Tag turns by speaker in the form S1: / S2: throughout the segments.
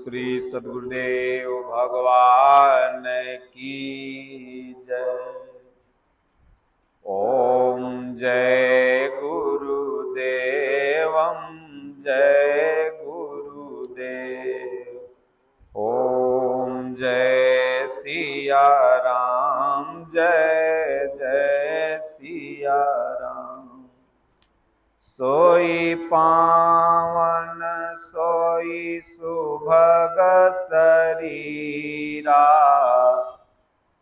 S1: श्री सद्गुरुदेव भगवान की जय। ओम जय गुरुदेवम जय गुरुदेव। ओम जय सिया राम जय जय सिया राम। सोई पावन सोई सुभग शरीरा,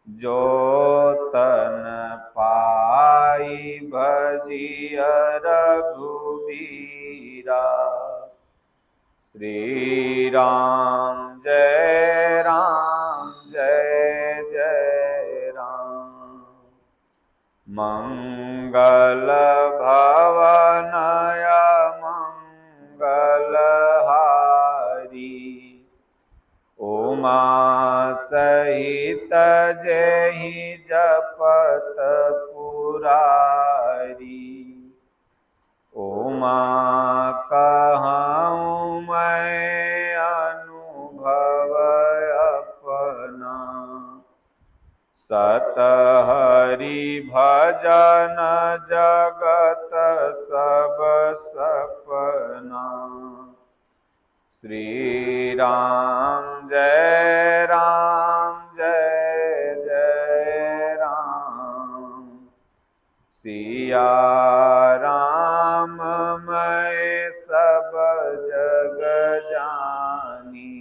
S1: जो तन पाई भजिय रघुबीरा। श्री राम जय जय राम। मंगल भवनय मंगलहारी, उमा सहित जेहि जपत पुरारी। उमा कहूँ मैं अनुभव अपना, सत हरि भजन जगत सब सपना। श्री राम जय जय राम। सिया राम मैं सब जग जानी,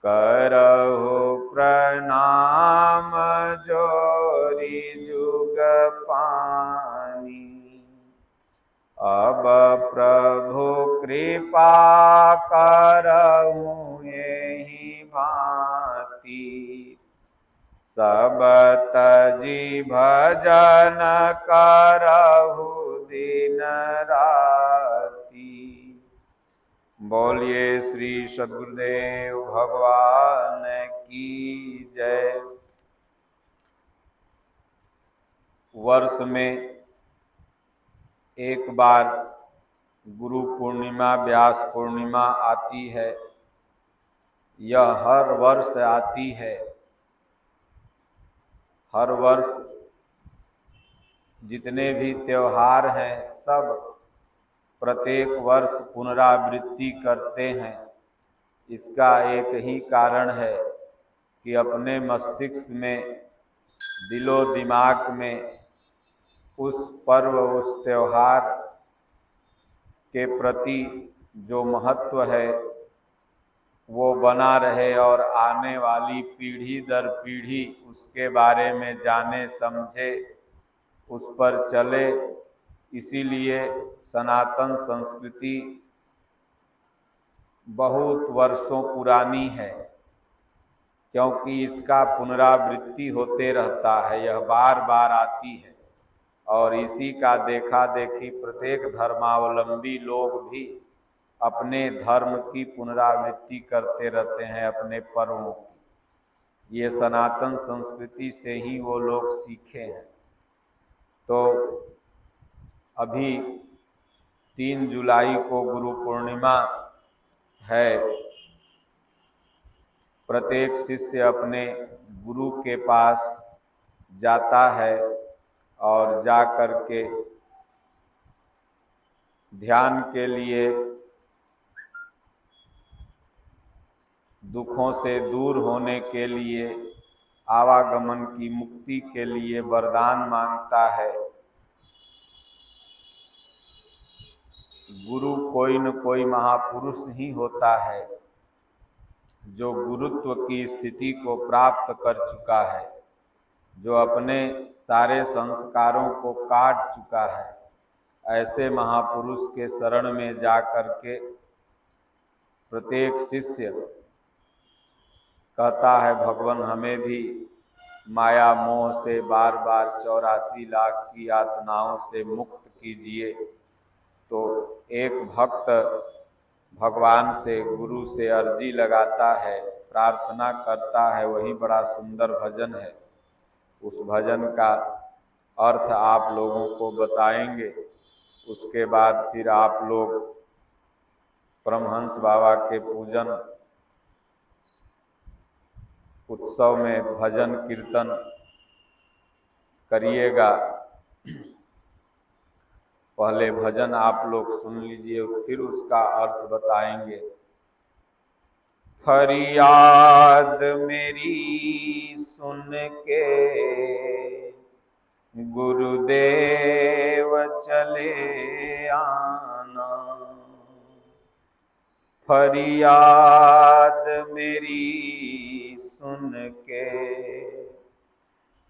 S1: करहु प्रणाम जोरी जुग पानी। अब प्रभु कृपा करहु एहि भांति, सब तजी भजन करहु दिन राति। बोलिए श्री सद्गुरुदेव भगवान की जय। वर्ष में एक बार गुरु पूर्णिमा व्यास पूर्णिमा आती है। यह हर वर्ष आती है। हर वर्ष जितने भी त्योहार हैं सब प्रत्येक वर्ष पुनरावृत्ति करते हैं। इसका एक ही कारण है कि अपने मस्तिष्क में, दिलो दिमाग में उस पर्व, उस त्योहार के प्रति जो महत्व है वो बना रहे और आने वाली पीढ़ी दर पीढ़ी उसके बारे में जाने समझे, उस पर चले। इसीलिए सनातन संस्कृति बहुत वर्षों पुरानी है, क्योंकि इसका पुनरावृत्ति होते रहता है। यह बार बार आती है और इसी का देखा देखी प्रत्येक धर्मावलंबी लोग भी अपने धर्म की पुनरावृत्ति करते रहते हैं, अपने पर्वों की। ये सनातन संस्कृति से ही वो लोग सीखे हैं। तो अभी 3 जुलाई को गुरु पूर्णिमा है। प्रत्येक शिष्य अपने गुरु के पास जाता है और जा कर के ध्यान के लिए, दुखों से दूर होने के लिए, आवागमन की मुक्ति के लिए वरदान मांगता है। गुरु कोई न कोई महापुरुष ही होता है जो गुरुत्व की स्थिति को प्राप्त कर चुका है, जो अपने सारे संस्कारों को काट चुका है। ऐसे महापुरुष के शरण में जा कर के प्रत्येक शिष्य कहता है, भगवान हमें भी माया मोह से बार बार 84 लाख की यातनाओं से मुक्त कीजिए। तो एक भक्त भगवान से, गुरु से अर्जी लगाता है, प्रार्थना करता है। वही बड़ा सुंदर भजन है। उस भजन का अर्थ आप लोगों को बताएंगे। उसके बाद फिर आप लोग परमहंस बाबा के पूजन उत्सव में भजन कीर्तन करिएगा। पहले भजन आप लोग सुन लीजिए, फिर उसका अर्थ बताएंगे। फरियाद मेरी सुन के गुरुदेव चले आना, फरियाद मेरी सुन के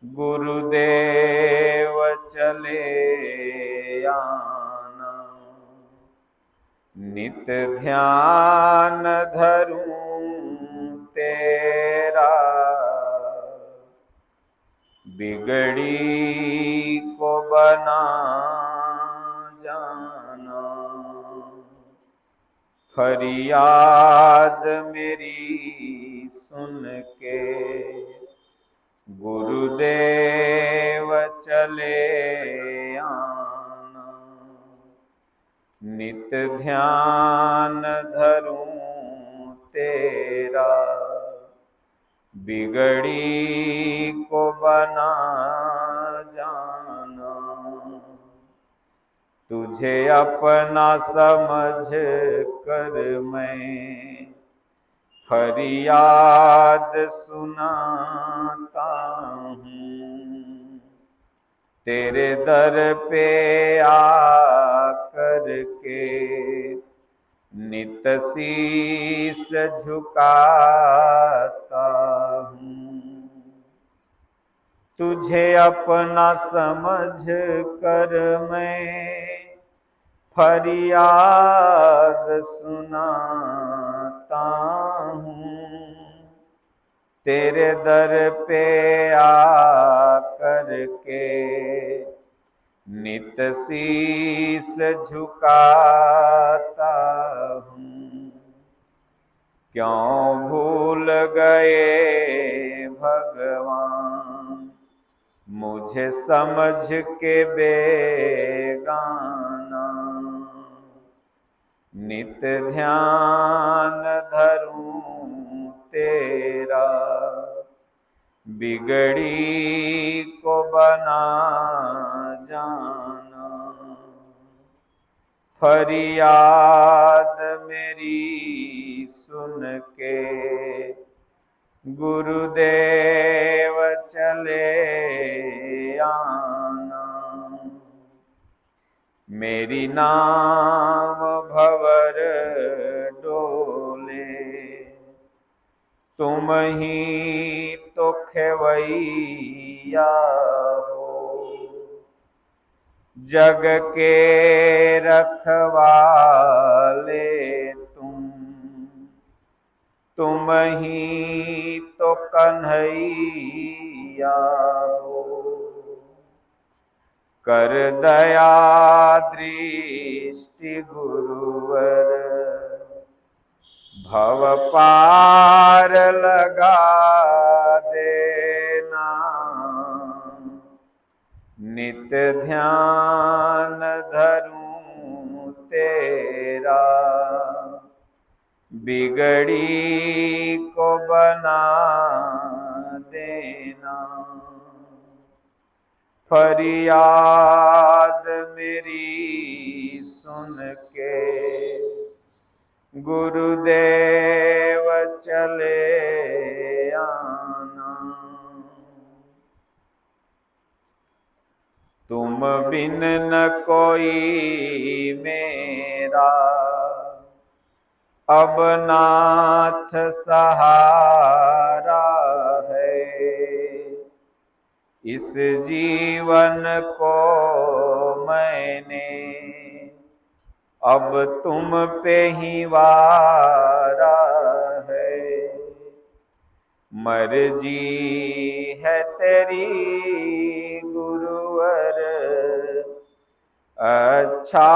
S1: गुरुदेव चले आना, नित ध्यान धरूं तेरा बिगड़ी को बना जाना, फरियाद मेरी सुन के गुरुदेव चले आना, नित ध्यान धरूं तेरा बिगड़ी को बना जाना, तुझे अपना समझ कर मैं फरियाद सुनाता हूँ, तेरे दर पे आ कर के नित शीस झुकाता हूँ, तुझे अपना समझ कर मैं फरियाद सुनाता हूँ, तेरे दर पे आ कर के नित शीस झुकाता हूँ। क्यों भूल गए भगवान मुझे समझ के बेगाना, नित ध्यान धरूं तेरा बिगड़ी को बना जाना, फरियाद मेरी सुन के गुरुदेव चले आना, मेरी नाम भंवर डोले तुम ही तो खेवैया हो, जग के रखवाले तुम ही तो कन्हैया हो, कर दया दृष्टि गुरुवर भव पार लगा देना, नित ध्यान धरूं तेरा बिगड़ी को बना देना, फरियाद मेरी सुन के गुरुदेव चले आना, तुम बिन न कोई मेरा अब नाथ सहारा है, इस जीवन को मैंने अब तुम पे ही वारा है, मर्जी है तेरी गुरुवर अच्छा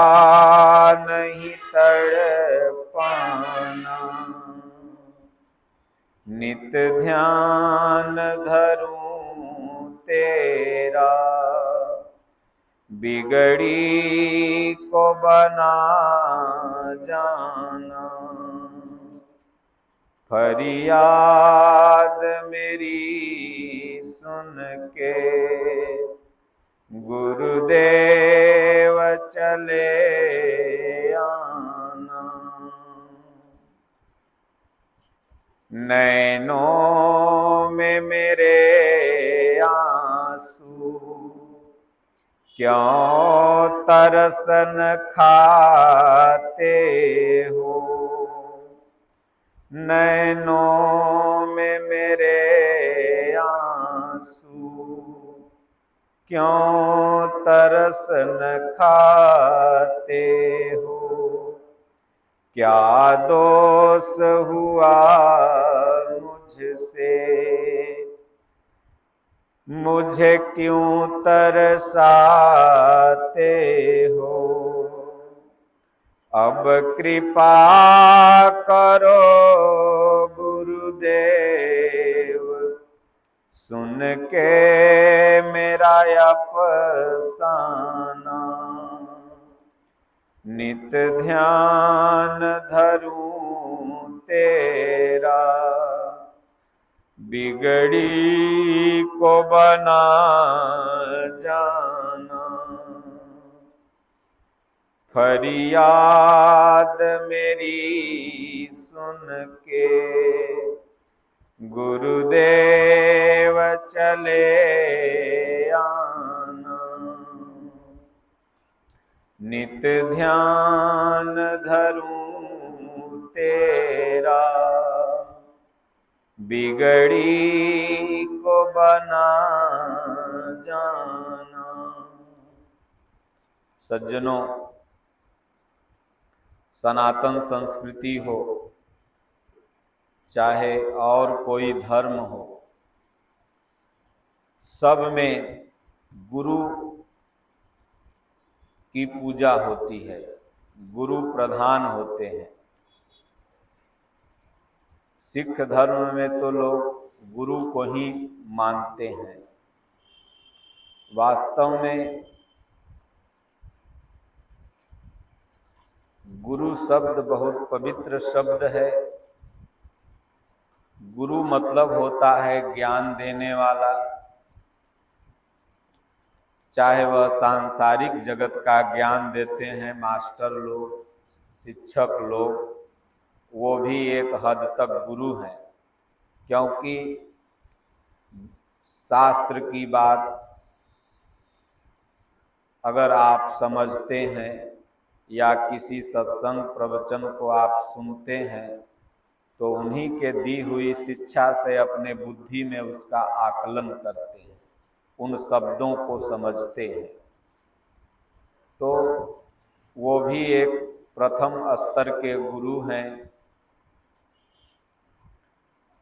S1: नहीं तड़पाना, नित ध्यान धरूं तेरा बिगड़ी को बना जाना, फरियाद मेरी सुन के गुरुदेव चले आना। नैनों में मेरे आंसू क्यों तरसन खाते हो। नैनों में मेरे आंसू क्यों तरसन खाते हो। क्या दोष हुआ मुझसे मुझे क्यों तरसाते हो। अब कृपा करो गुरुदेव सुन के मेरा अफसाना। नित ध्यान धरूं तेरा बिगड़ी को बना जाना। फरियाद मेरी सुन के गुरुदेव चले आना। नित ध्यान धरूं तेरा बिगड़ी को बना जाना। सज्जनों, सनातन संस्कृति हो चाहे और कोई धर्म हो, सब में गुरु की पूजा होती है, गुरु प्रधान होते हैं। सिख धर्म में तो लोग गुरु को ही मानते हैं। वास्तव में गुरु शब्द बहुत पवित्र शब्द है। गुरु मतलब होता है ज्ञान देने वाला, चाहे वह सांसारिक जगत का ज्ञान देते हैं मास्टर लोग, शिक्षक लोग, वो भी एक हद तक गुरु हैं। क्योंकि शास्त्र की बात अगर आप समझते हैं या किसी सत्संग प्रवचन को आप सुनते हैं तो उन्हीं के दी हुई शिक्षा से अपने बुद्धि में उसका आकलन करते हैं, उन शब्दों को समझते हैं। तो वो भी एक प्रथम स्तर के गुरु हैं।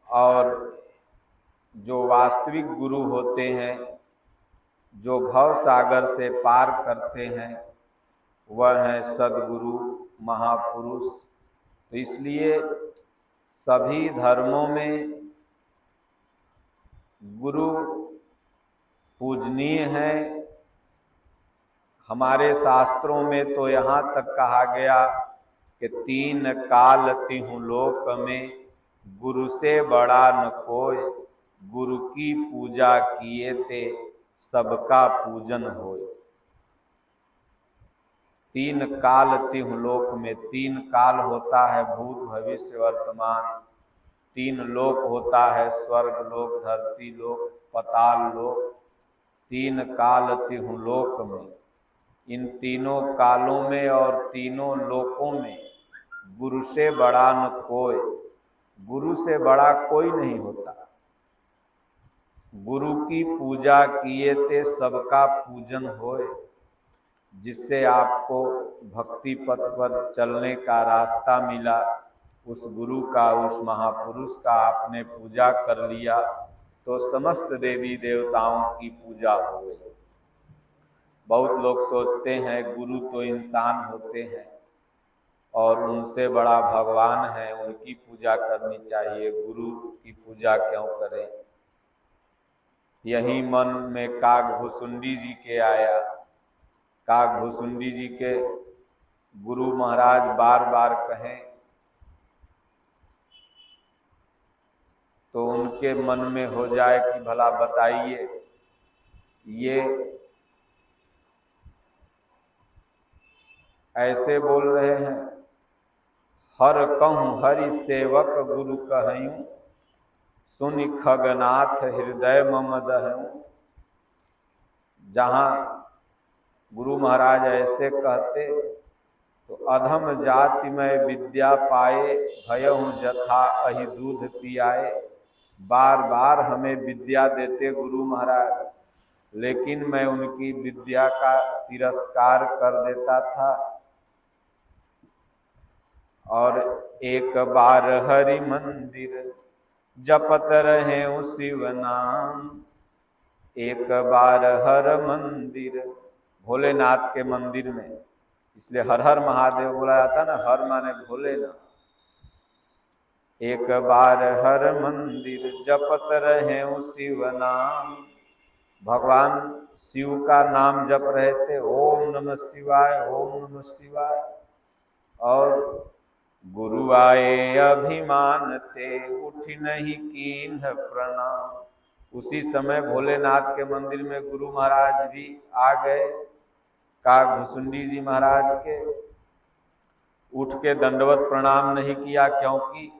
S1: और जो वास्तविक गुरु होते हैं, जो भव सागर से पार करते हैं, वह हैं सद्गुरु महापुरुष। तो इसलिए सभी धर्मों में गुरु पूजनीय हैं। हमारे शास्त्रों में तो यहाँ तक कहा गया कि 3 काल तिहु लोक में गुरु से बड़ा न कोई। गुरु की पूजा किए ते सबका पूजन होय। 3 काल तिहु लोक में, 3 काल होता है भूत भविष्य वर्तमान, 3 लोक होता है स्वर्ग लोक, धरती लोक, पाताल लोक। 3 काल तिहु लोक में, इन तीनों कालों में और तीनों लोकों में गुरु से बड़ा न कोई। गुरु से बड़ा कोई नहीं होता। गुरु की पूजा किए ते सबका पूजन होए। जिससे आपको भक्ति पथ पर चलने का रास्ता मिला, उस गुरु का, उस महापुरुष का आपने पूजा कर लिया तो समस्त देवी देवताओं की पूजा हो गई। बहुत लोग सोचते हैं गुरु तो इंसान होते हैं और उनसे बड़ा भगवान है, उनकी पूजा करनी चाहिए, गुरु की पूजा क्यों करें। यही मन में काकभुसुंडी जी के आया। काकभुसुंडी जी के गुरु महाराज बार बार कहें तो उनके मन में हो जाए कि भला बताइए, ये ऐसे बोल रहे हैं, हर कहूँ हरि सेवक गुरु कहूँ, सुनि खगनाथ हृदय मम दहूँ। जहाँ गुरु महाराज ऐसे कहते तो अधम जाति में विद्या पाए, भयहु जथा अहि दूध पियाए। बार बार हमें विद्या देते गुरु महाराज, लेकिन मैं उनकी विद्या का तिरस्कार कर देता था। और एक बार हरि मंदिर जपत रहे शिव नाम, एक बार हर मंदिर, भोलेनाथ के मंदिर में, इसलिए हर हर महादेव बोला जाता ना, हर माने भोलेनाथ। एक बार हर मंदिर जपत रहे शिव नाम, भगवान शिव का नाम जप रहे थे, ओम नमः शिवाय, ओम नमः शिवाय। और गुरु आए अभिमान ते, उठ नहीं कीन्ह प्रणाम। उसी समय भोलेनाथ के मंदिर में गुरु महाराज भी आ गए। काग भुसुंडी जी महाराज के उठ के दंडवत प्रणाम नहीं किया, क्योंकि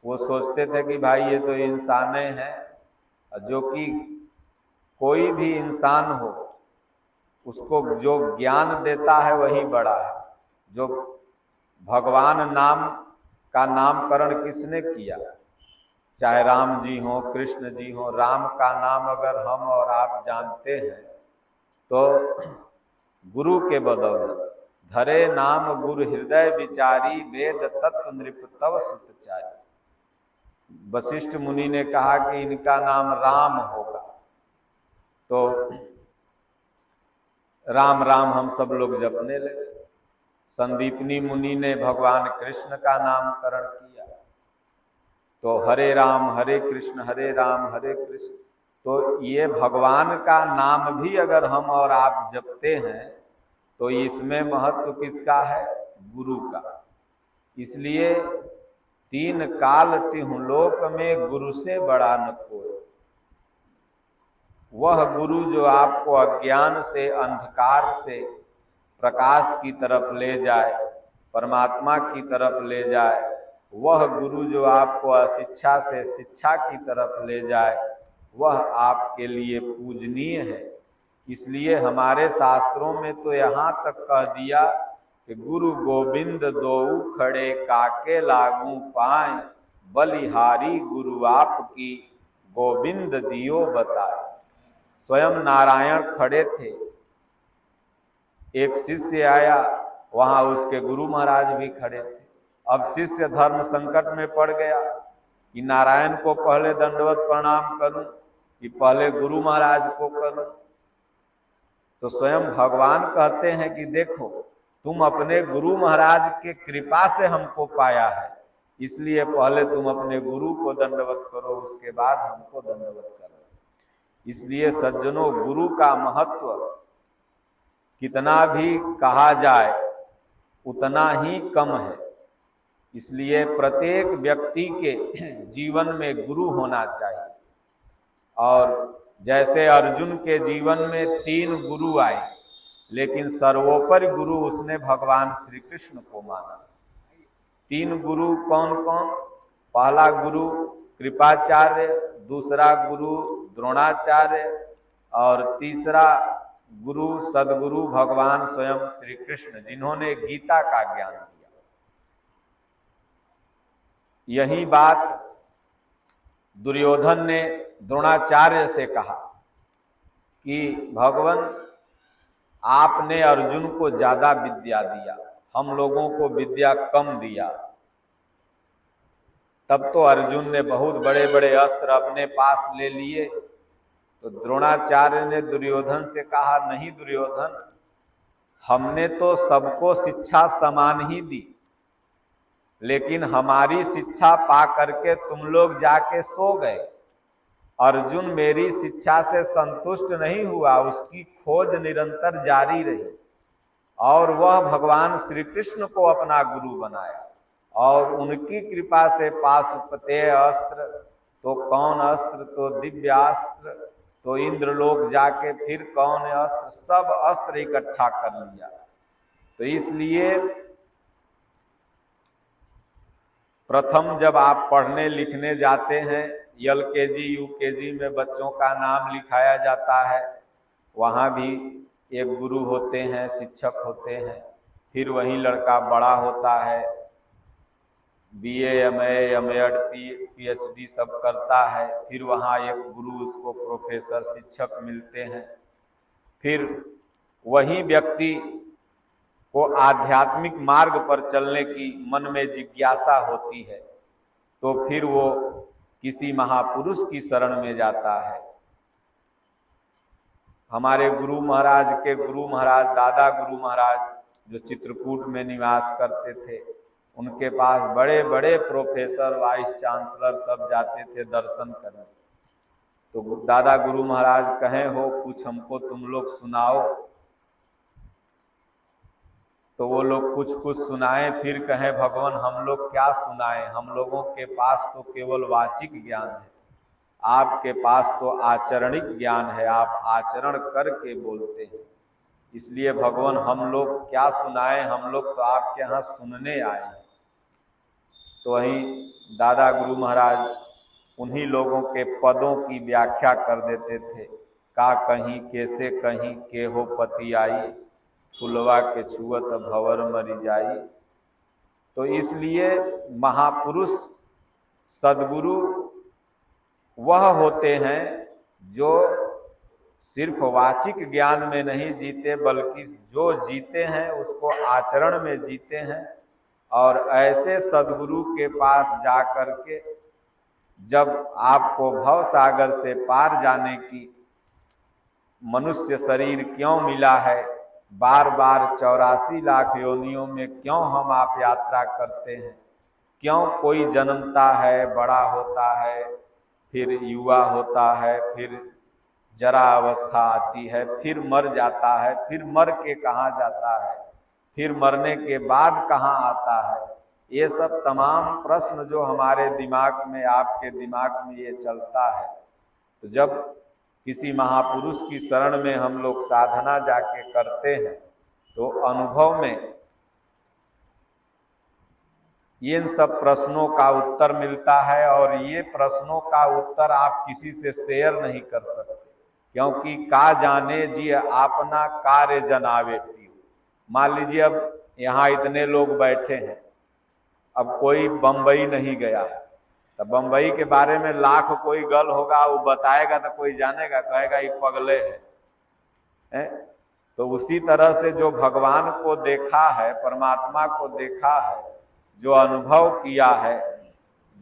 S1: वो सोचते थे कि भाई ये तो इंसाने हैं, जो कि कोई भी इंसान हो उसको जो ज्ञान देता है वही बड़ा है। जो भगवान नाम का नामकरण किसने किया, चाहे राम जी हो, कृष्ण जी हो, राम का नाम अगर हम और आप जानते हैं तो गुरु के बदौलत, धरे नाम गुरु हृदय विचारी, वेद तत्व नृप तव सुतचारी। वशिष्ठ मुनि ने कहा कि इनका नाम राम होगा, तो राम राम हम सब लोग जपने लगे। संदीपनी मुनि ने भगवान कृष्ण का नामकरण किया, तो हरे राम हरे कृष्ण हरे कृष्ण। तो ये भगवान का नाम भी अगर हम और आप जपते हैं तो इसमें महत्व किसका है, गुरु का। इसलिए तीन काल तिहु लोक में गुरु से बड़ा न कोई। वह गुरु जो आपको अज्ञान से, अंधकार से प्रकाश की तरफ ले जाए, परमात्मा की तरफ ले जाए, वह गुरु जो आपको अशिक्षा से शिक्षा की तरफ ले जाए, वह आपके लिए पूजनीय है। इसलिए हमारे शास्त्रों में तो यहाँ तक कह दिया कि गुरु गोविंद दोऊ खड़े, काके लागू पाए, बलिहारी गुरु आपकी, गोविंद दियो बताए। स्वयं नारायण खड़े थे, एक शिष्य आया, वहां उसके गुरु महाराज भी खड़े थे। अब शिष्य धर्म संकट में पड़ गया कि नारायण को पहले दंडवत प्रणाम करूं कि पहले गुरु महाराज को करूं। तो स्वयं भगवान कहते हैं कि देखो, तुम अपने गुरु महाराज के कृपा से हमको पाया है, इसलिए पहले तुम अपने गुरु को दंडवत करो, उसके बाद हमको दंडवत करो। इसलिए सज्जनों, गुरु का महत्व कितना भी कहा जाए उतना ही कम है। इसलिए प्रत्येक व्यक्ति के जीवन में गुरु होना चाहिए। और जैसे अर्जुन के जीवन में 3 गुरु आए, लेकिन सर्वोपरि गुरु उसने भगवान श्री कृष्ण को माना। 3 गुरु कौन कौन? पहला गुरु कृपाचार्य, दूसरा गुरु द्रोणाचार्य, और तीसरा गुरु सदगुरु भगवान स्वयं श्री कृष्ण, जिन्होंने गीता का ज्ञान दिया। यही बात दुर्योधन ने द्रोणाचार्य से कहा कि भगवान, आपने अर्जुन को ज्यादा विद्या दिया, हम लोगों को विद्या कम दिया। तब तो अर्जुन ने बहुत बड़े बड़े अस्त्र अपने पास ले लिए। तो द्रोणाचार्य ने दुर्योधन से कहा, नहीं दुर्योधन, हमने तो सबको शिक्षा समान ही दी, लेकिन हमारी शिक्षा पा करके तुम लोग जाके सो गए। अर्जुन मेरी शिक्षा से संतुष्ट नहीं हुआ, उसकी खोज निरंतर जारी रही और वह भगवान श्री कृष्ण को अपना गुरु बनाया और उनकी कृपा से पाशुपतेय अस्त्र, तो कौन अस्त्र, तो दिव्यास्त्र, तो इंद्रलोक जाके फिर कौन अस्त्र, सब अस्त्र इकट्ठा कर लिया। तो इसलिए प्रथम जब आप पढ़ने लिखने जाते हैं, LKG UKG में बच्चों का नाम लिखाया जाता है, वहाँ भी एक गुरु होते हैं, शिक्षक होते हैं। फिर वही लड़का बड़ा होता है, BA MA MAd PhD सब करता है, फिर वहाँ एक गुरु उसको प्रोफेसर शिक्षक मिलते हैं। फिर वही व्यक्ति को आध्यात्मिक मार्ग पर चलने की मन में जिज्ञासा होती है, तो फिर वो किसी महापुरुष की शरण में जाता है। हमारे गुरु महाराज के गुरु महाराज, दादा गुरु महाराज, जो चित्रकूट में निवास करते थे, उनके पास बड़े बड़े प्रोफेसर, वाइस चांसलर सब जाते थे दर्शन करने। तो दादा गुरु महाराज कहें, हो कुछ हमको तुम लोग सुनाओ। तो वो लोग कुछ कुछ सुनाए, फिर कहें भगवान हम लोग क्या सुनाएं, हम लोगों के पास तो केवल वाचिक ज्ञान है, आपके पास तो आचरणिक ज्ञान है, आप आचरण करके बोलते हैं। इसलिए भगवान हम लोग क्या सुनाएं, हम लोग तो आपके यहाँ सुनने आए हैं। तो वहीं दादा गुरु महाराज उन्हीं लोगों के पदों की व्याख्या कर देते थे। का कहीं कैसे कहीं के हो पति आई, फुलवा के छुअत भंवर मरी जाई। तो इसलिए महापुरुष सद्गुरु वह होते हैं जो सिर्फ वाचिक ज्ञान में नहीं जीते, बल्कि जो जीते हैं उसको आचरण में जीते हैं। और ऐसे सद्गुरु के पास जाकर के जब आपको भव सागर से पार जाने की मनुष्य शरीर क्यों मिला है, बार बार 84 लाख योनियों में क्यों हम आप यात्रा करते हैं, क्यों कोई जन्मता है, बड़ा होता है, फिर युवा होता है, फिर जरा अवस्था आती है, फिर मर जाता है, फिर मर के कहाँ जाता है, फिर मरने के बाद कहाँ आता है। ये सब तमाम प्रश्न जो हमारे दिमाग में, आपके दिमाग में ये चलता है। तो जब किसी महापुरुष की शरण में हम लोग साधना जाके करते हैं, तो अनुभव में इन सब प्रश्नों का उत्तर मिलता है। और ये प्रश्नों का उत्तर आप किसी से शेयर नहीं कर सकते, क्योंकि का जाने जी अपना कार्य जनावे पियो। मान लीजिए अब यहाँ इतने लोग बैठे हैं, अब कोई बम्बई नहीं गया, तो बम्बई के बारे में लाख कोई गल होगा, वो बताएगा तो कोई जानेगा, कहेगा ये पगले है। तो उसी तरह से जो भगवान को देखा है, परमात्मा को देखा है, जो अनुभव किया है,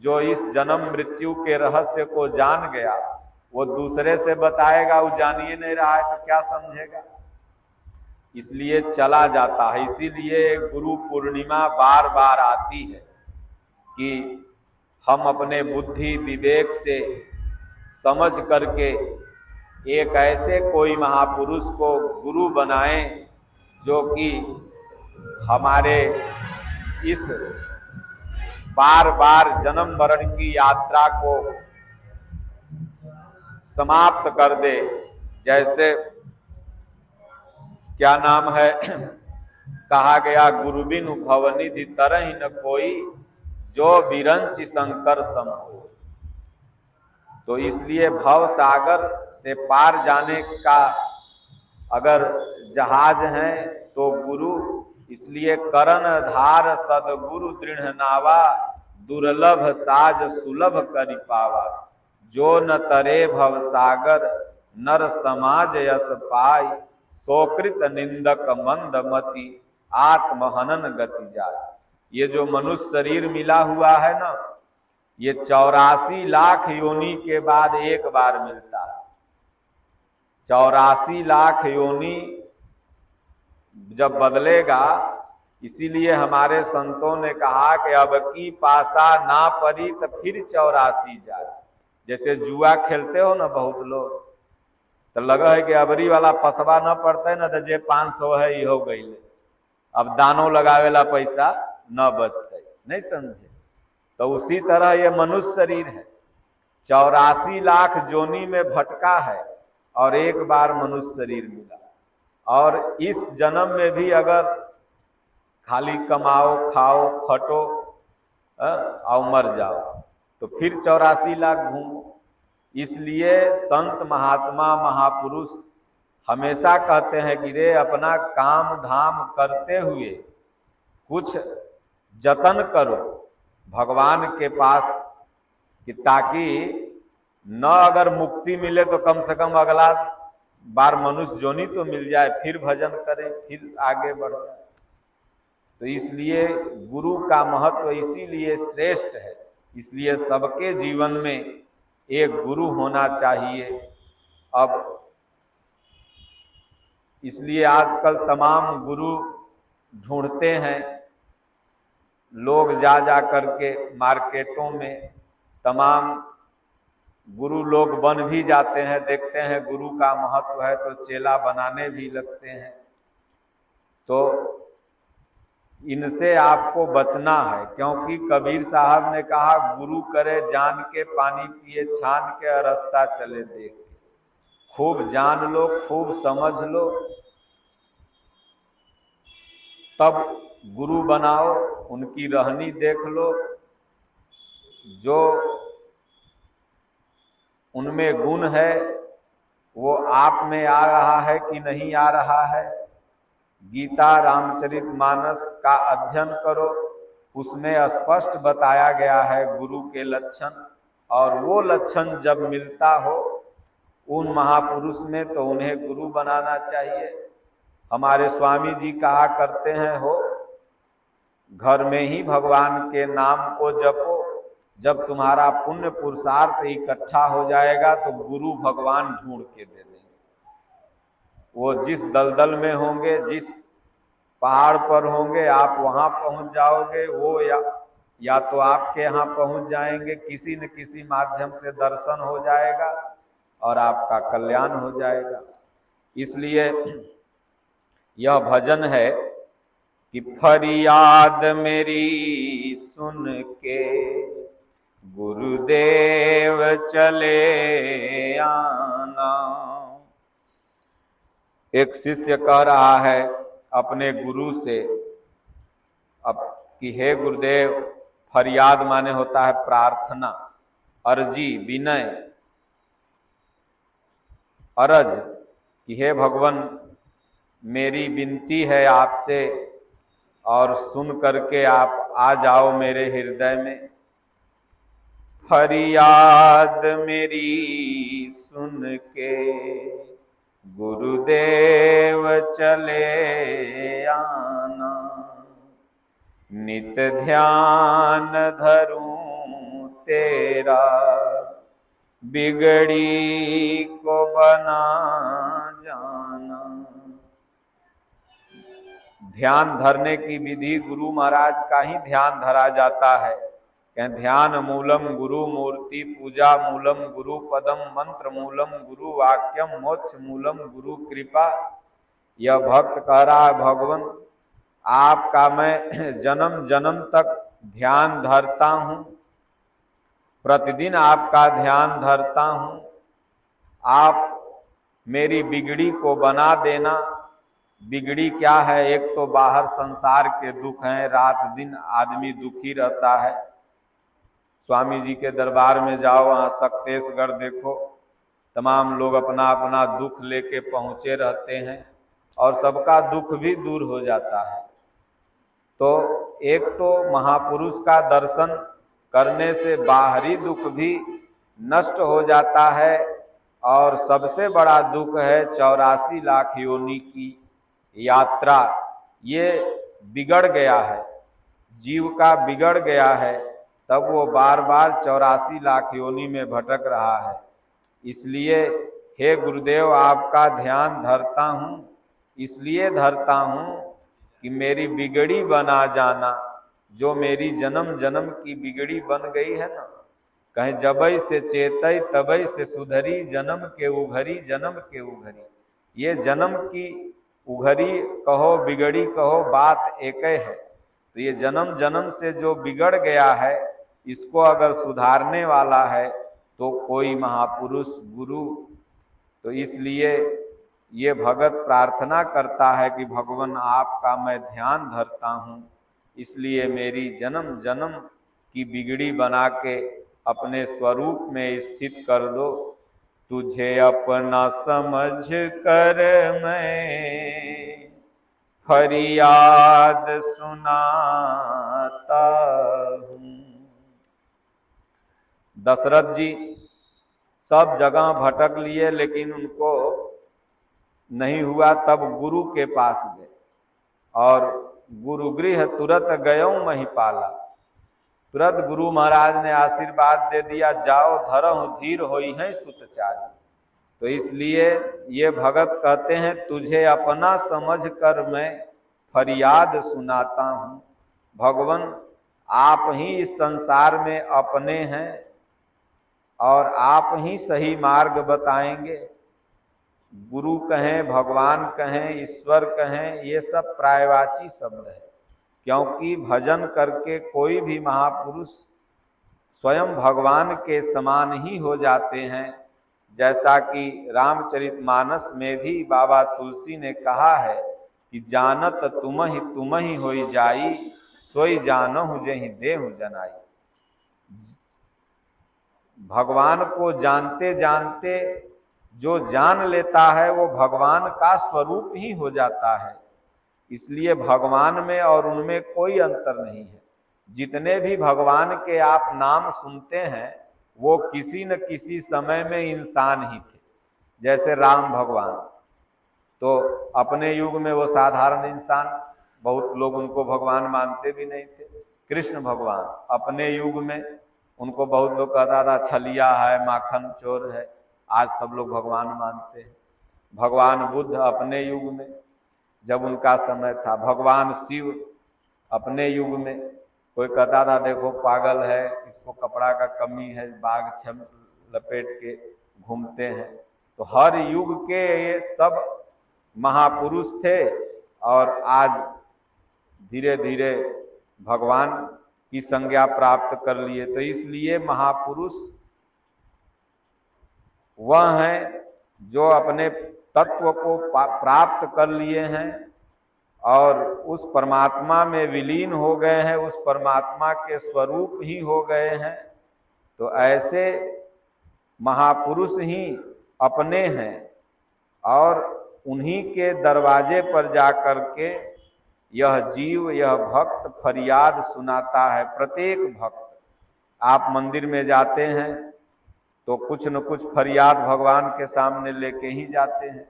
S1: जो इस जन्म मृत्यु के रहस्य को जान गया, वो दूसरे से बताएगा, वो जान ही नहीं रहा है तो क्या समझेगा। इसलिए चला जाता है। इसीलिए गुरु पूर्णिमा बार बार आती है कि हम अपने बुद्धि विवेक से समझ करके एक ऐसे कोई महापुरुष को गुरु बनाएं जो कि हमारे इस बार बार जन्म मरण की यात्रा को समाप्त कर दे। जैसे क्या नाम है, कहा गया गुरु बिनु भवनिधि तरहि न कोई, जो बिरंच शंकर सम हो। तो इसलिए भव सागर से पार जाने का अगर जहाज है तो गुरु, इसलिए करण धार सदगुरु दृढ़ नावा, दुर्लभ साज सुलभ करि पावा। जो न तरे भव सागर नर समाज यस पाई, सोकृत निंदक मंद मति आत्महनन गति जाय। ये जो मनुष्य शरीर मिला हुआ है ना, ये 84 लाख योनि के बाद एक बार मिलता है। 84 लाख योनि जब बदलेगा, इसीलिए हमारे संतों ने कहा कि अब की पासा ना परी तो फिर 84 जाए। जैसे जुआ खेलते हो ना बहुत लोग, तो लगा है कि अबरी वाला फसवा न पड़ते ना, तो जे 500 है ये हो गई, अब दानों लगावेला पैसा न बचते, नहीं समझे। तो उसी तरह ये मनुष्य शरीर है, 84 लाख जोनी में भटका है और एक बार मनुष्य शरीर मिला, और इस जन्म में भी अगर खाली कमाओ खाओ खटो और मर जाओ तो फिर 84 लाख घूमो। इसलिए संत महात्मा महापुरुष हमेशा कहते हैं कि रे अपना काम धाम करते हुए कुछ जतन करो भगवान के पास, कि ताकि न अगर मुक्ति मिले तो कम से कम अगला बार मनुष्य जोनी तो मिल जाए, फिर भजन करें, फिर आगे बढ़ जाए। तो इसलिए गुरु का महत्व इसीलिए श्रेष्ठ है, इसलिए सबके जीवन में एक गुरु होना चाहिए। अब इसलिए आजकल तमाम गुरु ढूंढते हैं लोग, जा जा करके मार्केटों में तमाम गुरु लोग बन भी जाते हैं, देखते हैं गुरु का महत्व है तो चेला बनाने भी लगते हैं। तो इनसे आपको बचना है, क्योंकि कबीर साहब ने कहा गुरु करे जान के पानी पिए छान के रास्ता चले देख के। खूब जान लो, खूब समझ लो, तब गुरु बनाओ, उनकी रहनी देख लो, जो उनमें गुण है वो आप में आ रहा है कि नहीं आ रहा है। गीता रामचरितमानस का अध्ययन करो, उसमें स्पष्ट बताया गया है गुरु के लक्षण, और वो लक्षण जब मिलता हो उन महापुरुष में तो उन्हें गुरु बनाना चाहिए। हमारे स्वामी जी कहा करते हैं, हो घर में ही भगवान के नाम को जपो, जब तुम्हारा पुण्य पुरुषार्थ इकट्ठा हो जाएगा तो गुरु भगवान ढूंढ के दे देंगे। वो जिस दलदल में होंगे, जिस पहाड़ पर होंगे, आप वहां पहुंच जाओगे, वो या तो आपके यहाँ पहुंच जाएंगे, किसी न किसी माध्यम से दर्शन हो जाएगा और आपका कल्याण हो जाएगा। इसलिए यह भजन है कि फरियाद मेरी सुन के गुरुदेव चले आना। एक शिष्य कह रहा है अपने गुरु से अब कि हे गुरुदेव, फरियाद माने होता है प्रार्थना, अर्जी, विनय, अरज कि हे भगवान मेरी विनती है आपसे, और सुन करके आप आ जाओ मेरे हृदय में। फरियाद मेरी सुन के गुरुदेव चले आना, नित ध्यान धरूं तेरा बिगड़ी को बना जाना। ध्यान धरने की विधि गुरु महाराज का ही ध्यान धरा जाता है। कहें ध्यान मूलम गुरु मूर्ति, पूजा मूलम गुरु पदम, मंत्र मूलम गुरु वाक्यम, मोक्ष मूलम गुरु कृपा। यह भक्त कह रहा है भगवान आपका मैं जन्म जन्म तक ध्यान धरता हूँ, प्रतिदिन आपका ध्यान धरता हूँ, आप मेरी बिगड़ी को बना देना। बिगड़ी क्या है? एक तो बाहर संसार के दुख हैं, रात दिन आदमी दुखी रहता है। स्वामी जी के दरबार में जाओ, वहाँ सक्तेशगढ़ देखो, तमाम लोग अपना अपना दुख लेके पहुँचे रहते हैं और सबका दुख भी दूर हो जाता है। तो एक तो महापुरुष का दर्शन करने से बाहरी दुख भी नष्ट हो जाता है, और सबसे बड़ा दुख है 84 लाख योनि की यात्रा। ये बिगड़ गया है, जीव का बिगड़ गया है, तब वो बार बार 84 लाख योनि में भटक रहा है। इसलिए हे गुरुदेव आपका ध्यान धरता हूँ, इसलिए धरता हूँ कि मेरी बिगड़ी बना जाना, जो मेरी जन्म जन्म की बिगड़ी बन गई है ना। कहें जबई से चेतई तबई से सुधरी, जन्म के उघरी जन्म के उघरी। ये जन्म की उघरी कहो बिगड़ी कहो, बात एक है। तो ये जन्म जन्म से जो बिगड़ गया है, इसको अगर सुधारने वाला है तो कोई महापुरुष गुरु। तो इसलिए ये भगत प्रार्थना करता है कि भगवान आपका मैं ध्यान धरता हूँ, इसलिए मेरी जन्म जन्म की बिगड़ी बना के अपने स्वरूप में स्थित कर दो। तुझे अपना समझ कर मैं फरियाद सुनाता हूँ। दशरथ जी सब जगह भटक लिए लेकिन उनको नहीं हुआ, तब गुरु के पास गए और गुरुगृह तुरंत गयो महिपाला। तुरंत गुरु महाराज ने आशीर्वाद दे दिया, जाओ धरहु धीर होई है सुतचारी। तो इसलिए ये भगत कहते हैं तुझे अपना समझ कर मैं फरियाद सुनाता हूँ। भगवान आप ही इस संसार में अपने हैं और आप ही सही मार्ग बताएंगे। गुरु कहें, भगवान कहें, ईश्वर कहें, ये सब प्रायवाची शब्द है, क्योंकि भजन करके कोई भी महापुरुष स्वयं भगवान के समान ही हो जाते हैं। जैसा कि रामचरितमानस में भी बाबा तुलसी ने कहा है कि जानत तुम ही होई जाई, सोई जानहु जेहि देहु जनाई। भगवान को जानते जानते जो जान लेता है वो भगवान का स्वरूप ही हो जाता है। इसलिए भगवान में और उनमें कोई अंतर नहीं है। जितने भी भगवान के आप नाम सुनते हैं वो किसी न किसी समय में इंसान ही थे। जैसे राम भगवान, तो अपने युग में वो साधारण इंसान, बहुत लोग उनको भगवान मानते भी नहीं थे। कृष्ण भगवान अपने युग में उनको बहुत लोग कहता था छलिया है, माखन चोर है, आज सब लोग भगवान मानते हैं। भगवान बुद्ध अपने युग में जब उनका समय था, भगवान शिव अपने युग में, कोई कहता था देखो पागल है, इसको कपड़ा का कमी है, बाघ छम लपेट के घूमते हैं। तो हर युग के ये सब महापुरुष थे और आज धीरे धीरे भगवान की संज्ञा प्राप्त कर लिए। तो इसलिए महापुरुष वह हैं जो अपने तत्व को प्राप्त कर लिए हैं और उस परमात्मा में विलीन हो गए हैं, उस परमात्मा के स्वरूप ही हो गए हैं। तो ऐसे महापुरुष ही अपने हैं और उन्हीं के दरवाजे पर जा कर के यह जीव, यह भक्त फरियाद सुनाता है। प्रत्येक भक्त, आप मंदिर में जाते हैं तो कुछ न कुछ फरियाद भगवान के सामने लेके ही जाते हैं।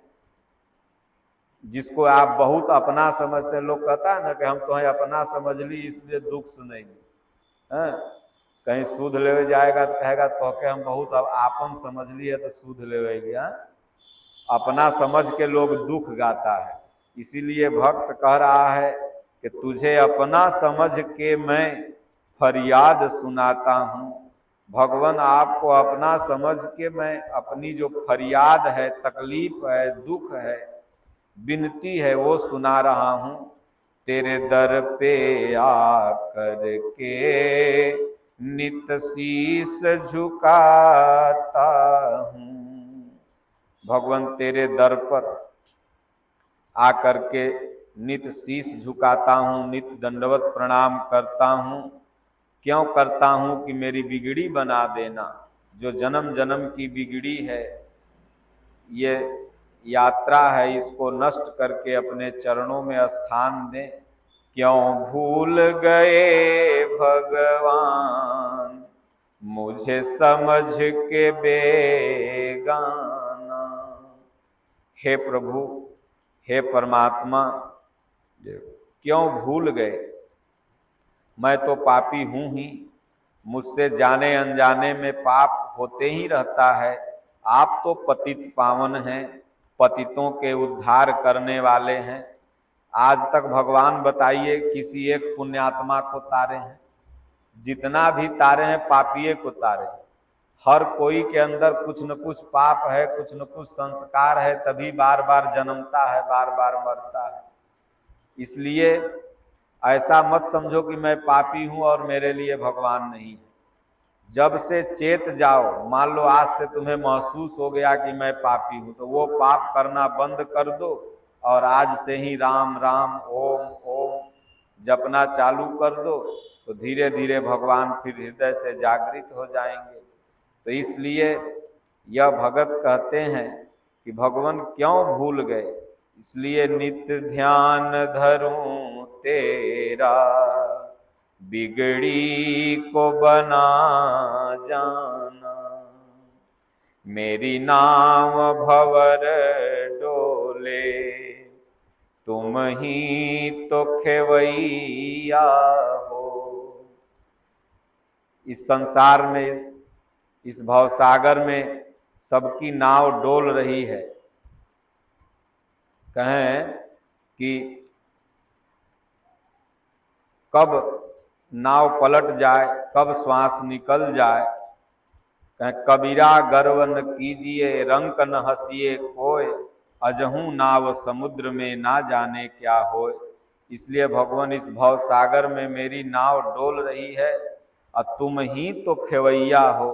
S1: जिसको आप बहुत अपना समझते हैं, लोग कहता है ना कि हम तुम्हें अपना समझ ली इसलिए दुख सुनेंगे। कहीं सूद लेवे जाएगा तो कहेगा तो के हम बहुत आपन समझ लिए तो सूद लेवेगी। अपना समझ के लोग दुख गाता है। इसीलिए भक्त कह रहा है कि तुझे अपना समझ के मैं फरियाद सुनाता हूँ। भगवान आपको अपना समझ के मैं अपनी जो फरियाद है, तकलीफ है, दुख है, विनती है वो सुना रहा हूँ। तेरे दर पे आकर के नित शीस झुकाता हूँ। भगवान तेरे दर पर आकर के नित शीस झुकाता हूँ, नित दंडवत प्रणाम करता हूँ। क्यों करता हूँ कि मेरी बिगड़ी बना देना, जो जन्म जन्म की बिगड़ी है, ये यात्रा है, इसको नष्ट करके अपने चरणों में स्थान दें। क्यों भूल गए भगवान मुझे समझ के बेगाना। हे प्रभु, हे परमात्मा, क्यों भूल गए? मैं तो पापी हूँ ही, मुझसे जाने अनजाने में पाप होते ही रहता है। आप तो पतित पावन हैं, पतितों के उद्धार करने वाले हैं। आज तक भगवान बताइए किसी एक पुण्यात्मा को तारे हैं? जितना भी तारे हैं पापिये को तारे। हर कोई के अंदर कुछ न कुछ पाप है, कुछ न कुछ संस्कार है, तभी बार बार जन्मता है, बार बार मरता है। इसलिए ऐसा मत समझो कि मैं पापी हूं और मेरे लिए भगवान नहीं है। जब से चेत जाओ, मान लो आज से तुम्हें महसूस हो गया कि मैं पापी हूं, तो वो पाप करना बंद कर दो और आज से ही राम राम ओम ओम जपना चालू कर दो, तो धीरे धीरे भगवान फिर हृदय से जागृत हो जाएंगे। तो इसलिए यह भगत कहते हैं कि भगवान क्यों भूल गए, इसलिए नित्य ध्यान धरूं तेरा, बिगड़ी को बना जाना, मेरी नाव भंवर डोले, तुम ही तो खेवैया हो। इस संसार में, इस भवसागर में सबकी नाव डोल रही है। कहें कि कब नाव पलट जाए, कब श्वास निकल जाए। कहें कबीरा गर्व न कीजिए, रंक न हंसिए कोय, अजहू नाव समुद्र में ना जाने क्या होए। इसलिए भगवान इस भव सागर में मेरी नाव डोल रही है और तुम ही तो खेवैया हो।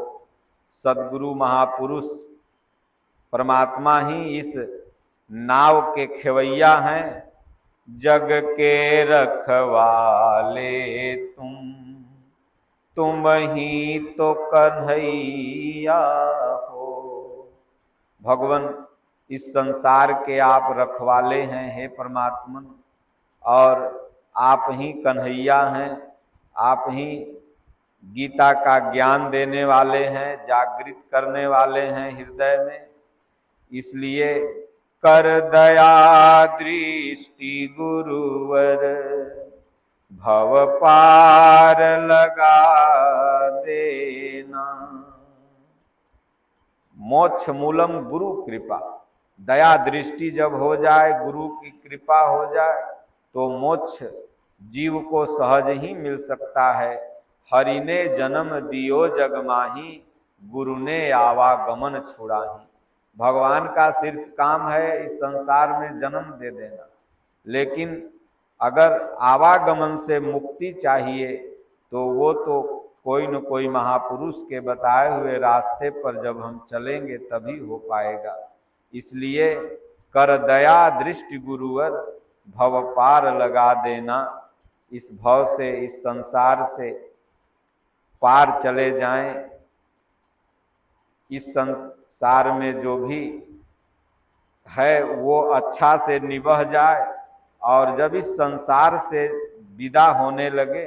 S1: सदगुरु महापुरुष परमात्मा ही इस नाव के खेवैया हैं। जग के रखवाले तुम ही तो कन्हैया हो। भगवान इस संसार के आप रखवाले हैं हे परमात्मन, और आप ही कन्हैया हैं, आप ही गीता का ज्ञान देने वाले हैं, जागृत करने वाले हैं हृदय में। इसलिए कर दया दृष्टि गुरुवर, भव पार लगा देना। मोक्ष मूलम गुरु कृपा, दया दृष्टि जब हो जाए, गुरु की कृपा हो जाए, तो मोक्ष जीव को सहज ही मिल सकता है। हरि ने जन्म दियो जग माही, गुरु ने आवागमन छुड़ाही। भगवान का सिर्फ काम है इस संसार में जन्म दे देना, लेकिन अगर आवागमन से मुक्ति चाहिए तो वो तो कोई न कोई महापुरुष के बताए हुए रास्ते पर जब हम चलेंगे तभी हो पाएगा। इसलिए कर दया दृष्टि गुरुवर, भव पार लगा देना। इस भव से, इस संसार से पार चले जाएं। इस संसार में जो भी है वो अच्छा से निभह जाए, और जब इस संसार से विदा होने लगे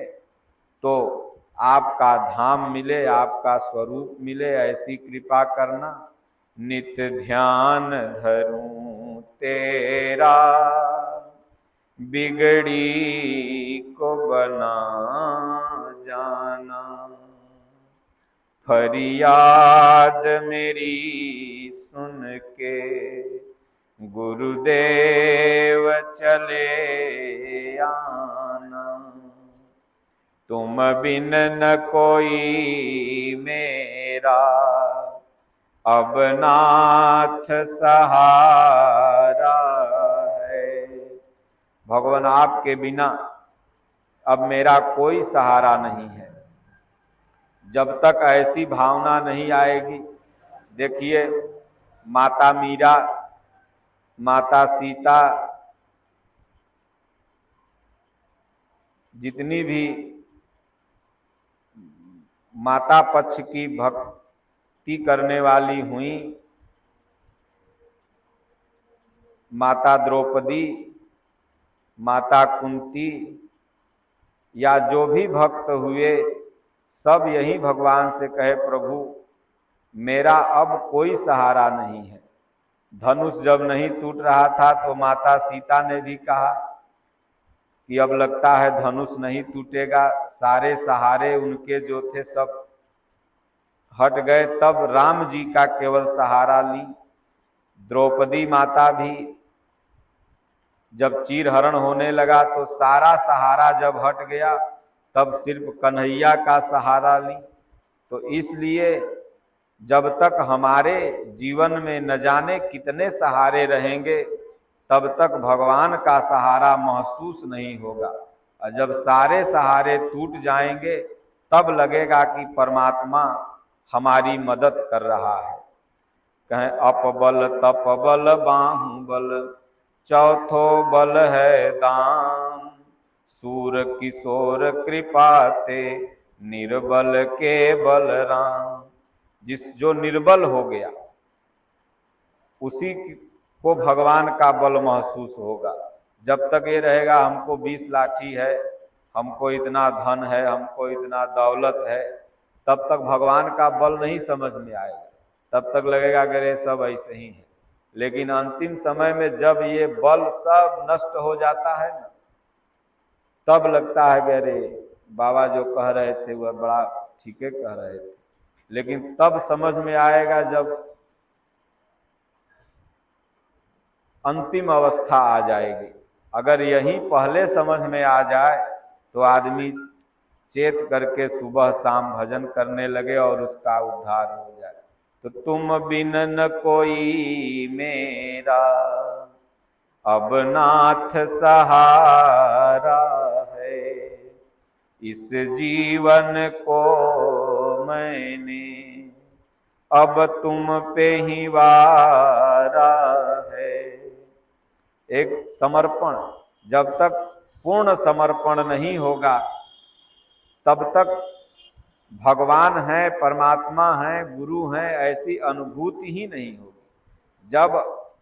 S1: तो आपका धाम मिले, आपका स्वरूप मिले, ऐसी कृपा करना। नित्य ध्यान धरूं तेरा, बिगड़ी को बना जाना, फरियाद मेरी सुन के गुरुदेव चले आना। तुम बिन न कोई मेरा, अब नाथ सहारा है। भगवान आपके बिना अब मेरा कोई सहारा नहीं है। जब तक ऐसी भावना नहीं आएगी, देखिए माता मीरा, माता सीता, जितनी भी माता पक्ष की भक्ति करने वाली हुई, माता द्रौपदी, माता कुंती, या जो भी भक्त हुए, सब यही भगवान से कहे प्रभु मेरा अब कोई सहारा नहीं है। धनुष जब नहीं टूट रहा था तो माता सीता ने भी कहा कि अब लगता है धनुष नहीं टूटेगा, सारे सहारे उनके जो थे सब हट गए। तब राम जी का केवल सहारा ली। द्रौपदी माता भी जब चीरहरण होने लगा तो सारा सहारा जब हट गया, तब सिर्फ कन्हैया का सहारा ली। तो इसलिए जब तक हमारे जीवन में न जाने कितने सहारे रहेंगे, तब तक भगवान का सहारा महसूस नहीं होगा। और जब सारे सहारे टूट जाएंगे तब लगेगा कि परमात्मा हमारी मदद कर रहा है। कहें अपबल तप बल बाहुबल, चौथो बल है दान, सूर किशोर कृपा ते, निर्बल के बल राम। जो निर्बल हो गया उसी को भगवान का बल महसूस होगा। जब तक ये रहेगा हमको 20 लाठी है, हमको इतना धन है, हमको इतना दौलत है, तब तक भगवान का बल नहीं समझ में आएगा। तब तक लगेगा कि ये सब ऐसे ही है। लेकिन अंतिम समय में जब ये बल सब नष्ट हो जाता है ना, तब लगता है कि अरे बाबा जो कह रहे थे वह बड़ा ठीक है कह रहे थे। लेकिन तब समझ में आएगा जब अंतिम अवस्था आ जाएगी। अगर यही पहले समझ में आ जाए तो आदमी चेत करके सुबह शाम भजन करने लगे और उसका उद्धार हो जाए। तो तुम बिन न कोई मेरा, अब नाथ सहारा है, इस जीवन को मैंने अब तुम पे ही वारा है। एक समर्पण, जब तक पूर्ण समर्पण नहीं होगा तब तक भगवान है, परमात्मा है, गुरु हैं, ऐसी अनुभूति ही नहीं होगी। जब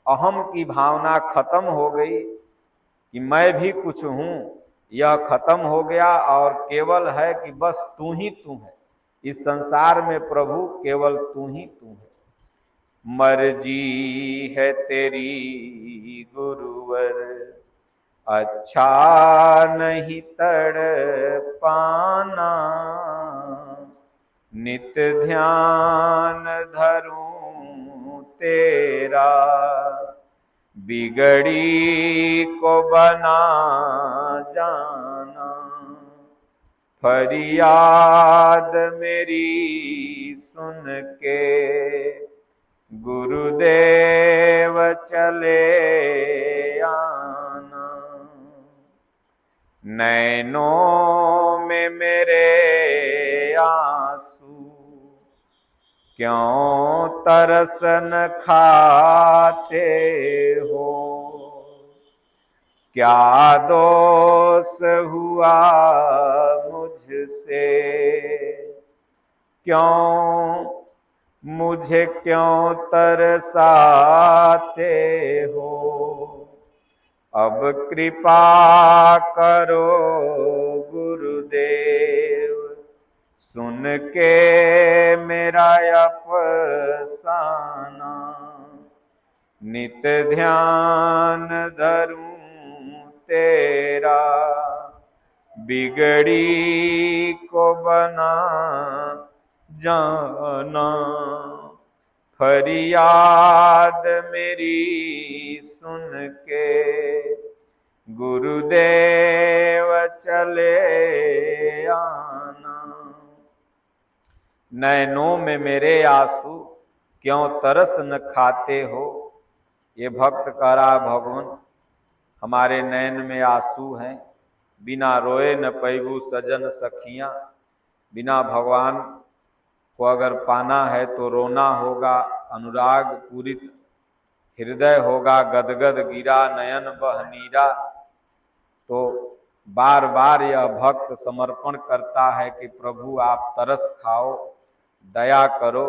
S1: अहम की भावना खत्म हो गई कि मैं भी कुछ हूँ, यह खत्म हो गया और केवल है कि बस तू ही तू है। इस संसार में प्रभु केवल तू ही तू है। मर्जी है तेरी गुरुवर, अच्छा नहीं तड़ पाना, नित ध्यान धरूं तेरा, बिगड़ी को बना जाना। फरियाद मेरी सुन के गुरुदेव चले आना। नैनों में मेरे आंसू क्यों तरसन खाते हो, क्या दोष हुआ मुझसे, क्यों मुझे क्यों तरसाते हो। अब कृपा करो गुरुदेव, सुन के मेरा अफसाना, नित ध्यान धरूं तेरा, बिगड़ी को बना जाना। फरियाद मेरी सुन के गुरुदेव चले आना। नैनों में मेरे आंसू क्यों तरस न खाते हो। ये भक्त कह रहा भगवान हमारे नैन में आंसू हैं, बिना रोए न पैबू सजन सखियां। बिना भगवान को अगर पाना है तो रोना होगा, अनुराग पूरित हृदय होगा, गदगद गिरा नयन बह नीरा। तो बार बार यह भक्त समर्पण करता है कि प्रभु आप तरस खाओ, दया करो,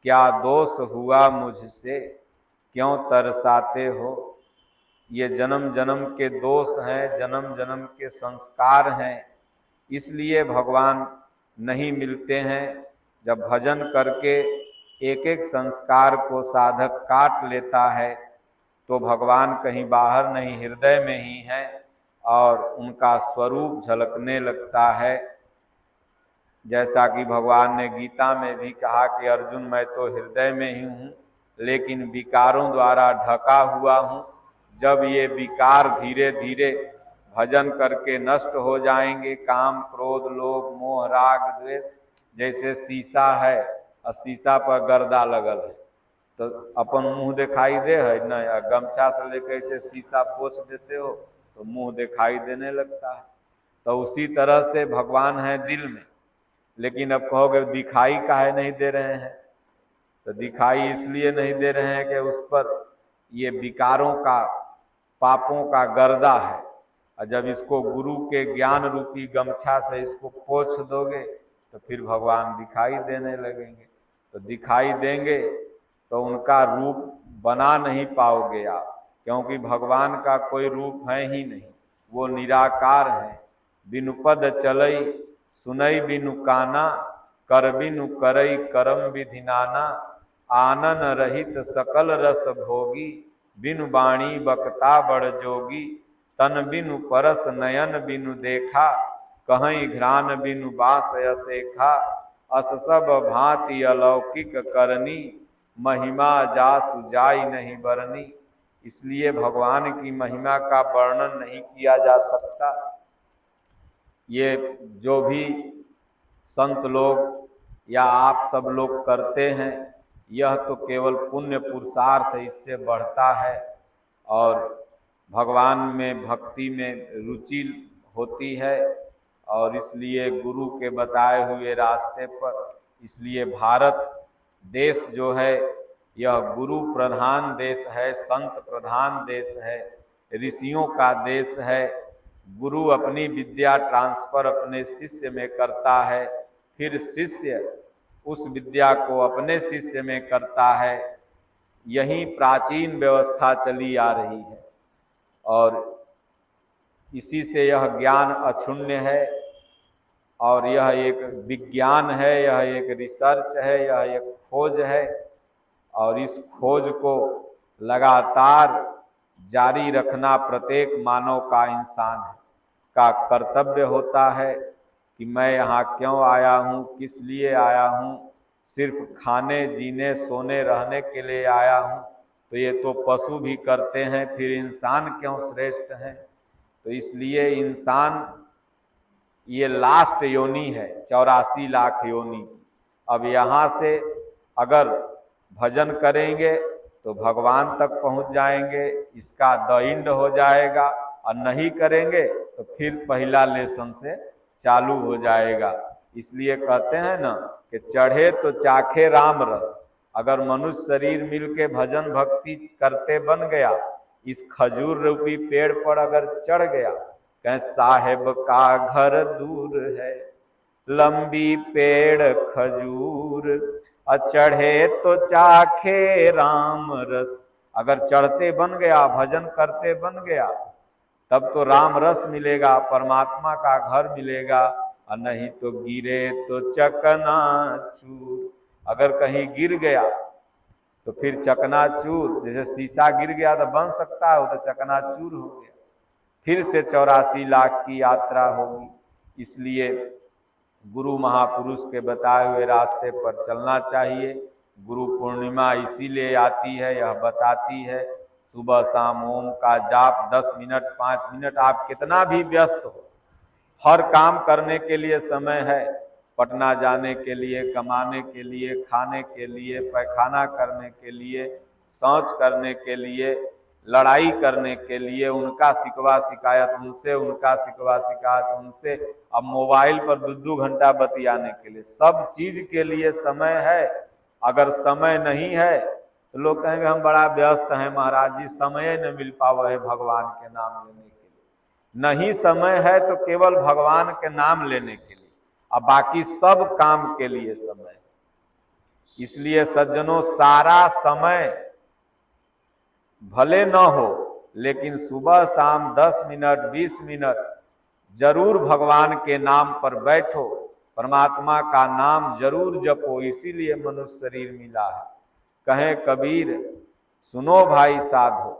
S1: क्या दोष हुआ मुझसे, क्यों तरसाते हो। ये जन्म जन्म के दोष हैं, जन्म जन्म के संस्कार हैं, इसलिए भगवान नहीं मिलते हैं। जब भजन करके एक एक संस्कार को साधक काट लेता है तो भगवान कहीं बाहर नहीं हृदय में ही है और उनका स्वरूप झलकने लगता है। जैसा कि भगवान ने गीता में भी कहा कि अर्जुन मैं तो हृदय में ही हूँ लेकिन विकारों द्वारा ढका हुआ हूँ। जब ये विकार धीरे धीरे भजन करके नष्ट हो जाएंगे, काम क्रोध लोभ मोह राग द्वेष, जैसे शीशा है और शीशा पर गर्दा लगल है तो अपन मुंह दिखाई दे है न, गमछा से लेकर ऐसे शीशा पोंछ देते हो तो मुंह दिखाई देने लगता है। तो उसी तरह से भगवान है दिल में, लेकिन अब कहोगे दिखाई काहे नहीं दे रहे हैं, तो दिखाई इसलिए नहीं दे रहे हैं कि उस पर ये विकारों का, पापों का गर्दा है, और जब इसको गुरु के ज्ञान रूपी गमछा से इसको पोंछ दोगे तो फिर भगवान दिखाई देने लगेंगे। तो दिखाई देंगे तो उनका रूप बना नहीं पाओगे आप, क्योंकि भगवान का कोई रूप है ही नहीं, वो निराकार है। बिनु पद चलई सुनई बिनु काना, कर बिनु करई करम विधि नाना, आनन रहित सकल रस भोगी, बिनु बाणी बक्ता बड़ जोगी, तन बिनु परस नयन बिनु देखा, कहीं घ्राण बिनु बास असेखा, अस सब भांति अलौकिक करनी, महिमा जासु जाई नहीं बरनी। इसलिए भगवान की महिमा का वर्णन नहीं किया जा सकता। ये जो भी संत लोग या आप सब लोग करते हैं, यह तो केवल पुण्य पुरुषार्थ इससे बढ़ता है और भगवान में भक्ति में रुचि होती है, और इसलिए गुरु के बताए हुए रास्ते पर, इसलिए भारत देश जो है यह गुरु प्रधान देश है, संत प्रधान देश है, ऋषियों का देश है। गुरु अपनी विद्या ट्रांसफर अपने शिष्य में करता है, फिर शिष्य उस विद्या को अपने शिष्य में करता है। यही प्राचीन व्यवस्था चली आ रही है और इसी से यह ज्ञान अक्षुण्य है, और यह एक विज्ञान है, यह एक रिसर्च है, यह एक खोज है, और इस खोज को लगातार जारी रखना प्रत्येक मानव का, इंसान का कर्तव्य होता है कि मैं यहाँ क्यों आया हूँ, किस लिए आया हूँ। सिर्फ खाने जीने सोने रहने के लिए आया हूँ तो ये तो पशु भी करते हैं, फिर इंसान क्यों श्रेष्ठ हैं। तो इसलिए इंसान ये लास्ट योनि है 84 लाख योनि की। अब यहाँ से अगर भजन करेंगे तो भगवान तक पहुँच जाएंगे, इसका दंड हो जाएगा, और नहीं करेंगे तो फिर पहला लेसन से चालू हो जाएगा। इसलिए कहते हैं ना कि चढ़े तो चाखे राम रस। अगर मनुष्य शरीर मिलके भजन भक्ति करते बन गया, इस खजूर रूपी पेड़ पर अगर चढ़ गया, कहें साहेब का घर दूर है, लंबी पेड़ खजूर, और चढ़े तो चाखे राम रस। अगर चढ़ते बन गया, भजन करते बन गया, तब तो राम रस मिलेगा, परमात्मा का घर मिलेगा, और नहीं तो गिरे तो चकनाचूर। अगर कहीं गिर गया तो फिर चकनाचूर, जैसे शीशा गिर गया तो बन सकता है, वो तो चकनाचूर हो गया। फिर से 84 लाख की यात्रा होगी। इसलिए गुरु महापुरुष के बताए हुए रास्ते पर चलना चाहिए। गुरु पूर्णिमा इसीलिए आती है, यह बताती है सुबह शाम ओम का जाप 10 मिनट 5 मिनट, आप कितना भी व्यस्त हो, हर काम करने के लिए समय है। पटना जाने के लिए, कमाने के लिए, खाने के लिए, पैखाना करने के लिए, शौच करने के लिए, लड़ाई करने के लिए, उनका शिकवा शिकायत उनसे, उनका शिकवा शिकायत उनसे, अब मोबाइल पर 2-2 घंटा बतियाने के लिए, सब चीज के लिए समय है। अगर समय नहीं है तो लोग कहेंगे हम बड़ा व्यस्त हैं महाराज जी, समय न मिल पावा है भगवान के नाम लेने के लिए। नहीं समय है तो केवल भगवान के नाम लेने के लिए, अब बाकी सब काम के लिए समय है। इसलिए सज्जनों, सारा समय भले न हो, लेकिन सुबह शाम 10 मिनट 20 मिनट जरूर भगवान के नाम पर बैठो, परमात्मा का नाम जरूर जपो। इसीलिए मनुष्य शरीर मिला है। कहें कबीर सुनो भाई साधो,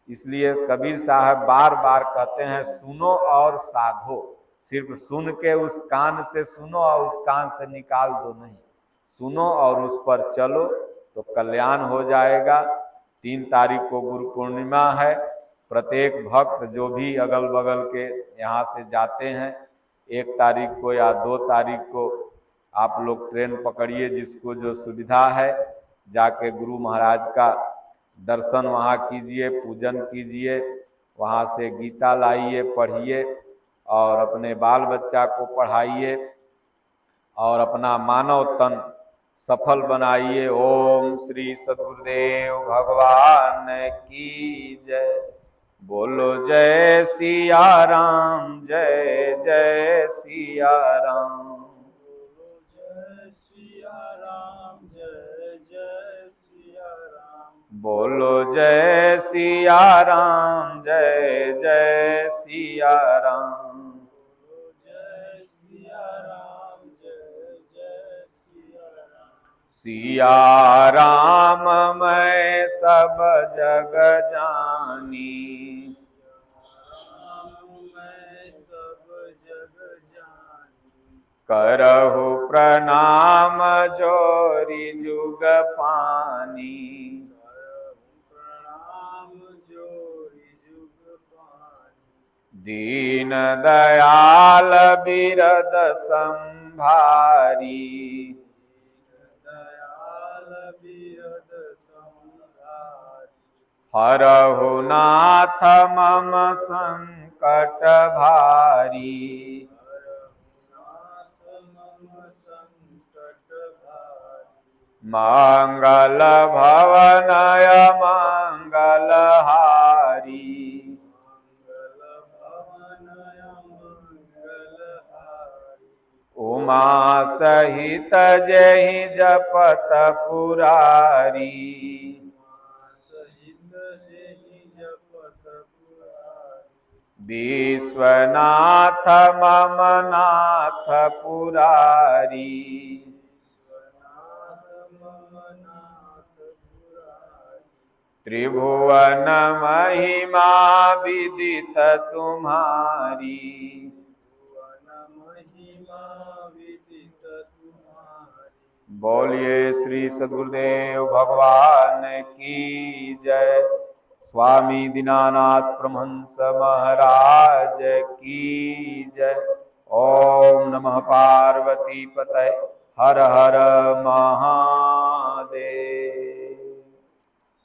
S1: इसलिए कबीर साहब बार बार कहते हैं सुनो और साधो। सिर्फ सुन के उस कान से सुनो और उस कान से निकाल दो नहीं, सुनो और उस पर चलो तो कल्याण हो जाएगा। 3 तारीख को गुरु पूर्णिमा है। प्रत्येक भक्त जो भी अगल बगल के यहाँ से जाते हैं, 1 तारीख को या 2 तारीख को आप लोग ट्रेन पकड़िए, जिसको जो सुविधा है, जाके गुरु महाराज का दर्शन वहाँ कीजिए, पूजन कीजिए, वहाँ से गीता लाइए, पढ़िए और अपने बाल बच्चा को पढ़ाइए। और अपना मानव तन सफल बनाइए। ओम श्री सद्गुरुदेव भगवान की जय। बोलो जय सिया राम, जय जय सिया राम।
S2: जय सिया राम, जय जय सिया राम।
S1: बोलो जय सिया राम, जय जय सिया राम।
S2: जय सिया राम, जय जय सिया राम।
S1: सिया राम मैं सब जग जानी,
S2: राम मैं सब जग जानी।
S1: करहु प्रणाम जोरी जुग पानी।
S2: प्रणाम जोरी जुग पानी।
S1: दीन दयाल बिरद संभारी,
S2: दयाल बिरद संहारी।
S1: हरहु नाथ मम संकट भारी।
S2: नाथ मम संकट भारी।
S1: मंगल भवनय मंगल हारी,
S2: मंगल भवनय मंगल हारी।
S1: उमा सहित जहि जपत पुरारी।
S2: सहित जेहि जपत पुरारी।
S1: विश्वनाथ मम नाथ पुरारी।
S2: विश्वनाथ मम नाथ पुरारी।
S1: त्रिभुवन महिमा विदित तुम्हारी,
S2: भुवन महिमा विदित तुम्हारी।
S1: बोलिए श्री सद्गुरुदेव भगवान की जय। स्वामी दीनानाथ परमहंस महाराज की जय। ओम नमः पार्वती पतये। हर हर महा